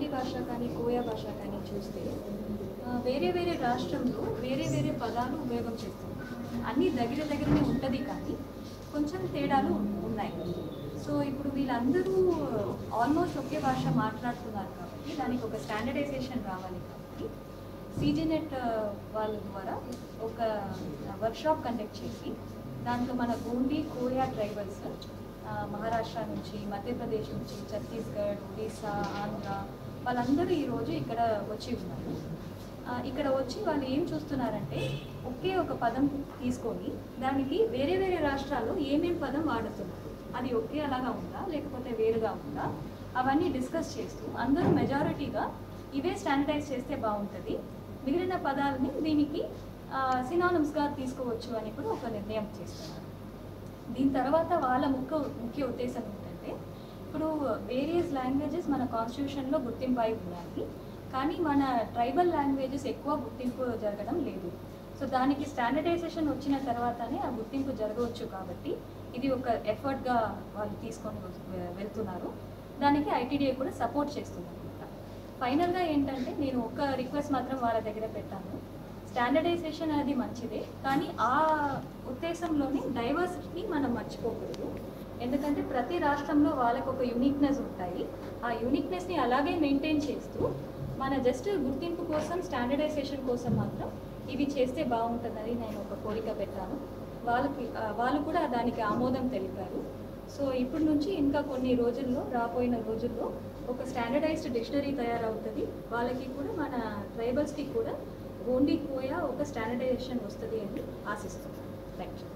గోండి భాష కానీ కోయా భాష కానీ చూస్తే వేరే వేరే రాష్ట్రంలో వేరే వేరే పదాలు ఉపయోగం చేస్తుంది. అన్నీ దగ్గరనే ఉంటుంది కానీ కొంచెం తేడాలు ఉన్నాయి. సో ఇప్పుడు వీళ్ళందరూ ఆల్మోస్ట్ ఒకే భాష మాట్లాడుతున్నారు కాబట్టి దానికి ఒక స్టాండర్డైజేషన్ రావాలి కాబట్టి సీజీనెట్ వాళ్ళ ద్వారా ఒక వర్క్షాప్ కండక్ట్ చేసి దాంట్లో మన గోండి కోయా ట్రైబల్స్ మహారాష్ట్ర నుంచి, మధ్యప్రదేశ్ నుంచి, ఛత్తీస్గఢ్, ఒడిస్సా, ఆంధ్ర వాళ్ళందరూ ఈరోజు ఇక్కడ వచ్చి ఉన్నారు. ఇక్కడ వచ్చి వాళ్ళు ఏం చూస్తున్నారంటే ఒకే ఒక పదం తీసుకొని దానికి వేరే వేరే రాష్ట్రాల్లో ఏమేం పదం వాడుతున్నారు, అది ఒకే అలాగా ఉందా లేకపోతే వేరుగా ఉందా, అవన్నీ డిస్కస్ చేస్తూ అందరూ మెజారిటీగా ఇవే స్టాండర్డైజ్ చేస్తే బాగుంటుంది, మిగిలిన పదాలని దీనికి సినానిమ్స్గా తీసుకోవచ్చు అని కూడా ఒక నిర్ణయం చేస్తున్నారు. దీని తర్వాత వాళ్ళ ముఖ్య ఉద్దేశం ఏంటంటే ఇప్పుడు వేరియస్ లాంగ్వేజెస్ మన కాన్స్టిట్యూషన్లో గుర్తింపు అయి ఉన్నాయి, కానీ మన ట్రైబల్ లాంగ్వేజెస్ ఎక్కువ గుర్తింపు జరగడం లేదు. సో దానికి స్టాండర్డైజేషన్ వచ్చిన తర్వాతనే ఆ గుర్తింపు జరగవచ్చు కాబట్టి ఇది ఒక ఎఫర్ట్గా వాళ్ళు తీసుకొని వెళ్తున్నారు. దానికి ఐటీడీఏ కూడా సపోర్ట్ చేస్తుంది అనమాట. ఫైనల్గా ఏంటంటే నేను ఒక రిక్వెస్ట్ మాత్రం వాళ్ళ దగ్గర పెట్టాను. స్టాండర్డైజేషన్ అనేది మంచిదే, కానీ ఆ ఉద్దేశంలోనే డైవర్సిటీని మనం మర్చిపోకూడదు. ఎందుకంటే ప్రతి రాష్ట్రంలో వాళ్ళకు ఒక యూనిక్నెస్ ఉంటాయి. ఆ యూనిక్నెస్ని అలాగే మెయింటైన్ చేస్తూ మన జస్ట్ గుర్తింపు కోసం స్టాండర్డైజేషన్ కోసం మాత్రం ఇవి చేస్తే బాగుంటుందని నేను ఒక కోరిక పెట్టాను. వాళ్ళు కూడా దానికి ఆమోదం తెలిపారు. సో ఇప్పటి నుంచి ఇంకా కొన్ని రోజుల్లో, రాబోయిన రోజుల్లో ఒక స్టాండర్డైజ్డ్ డిక్షనరీ తయారవుతుంది. వాళ్ళకి కూడా మన ట్రైబల్స్కి కూడా గోండి కోయా ఒక స్టాండర్డైజేషన్ వస్తుంది అని ఆశిస్తున్నాను. Thank you.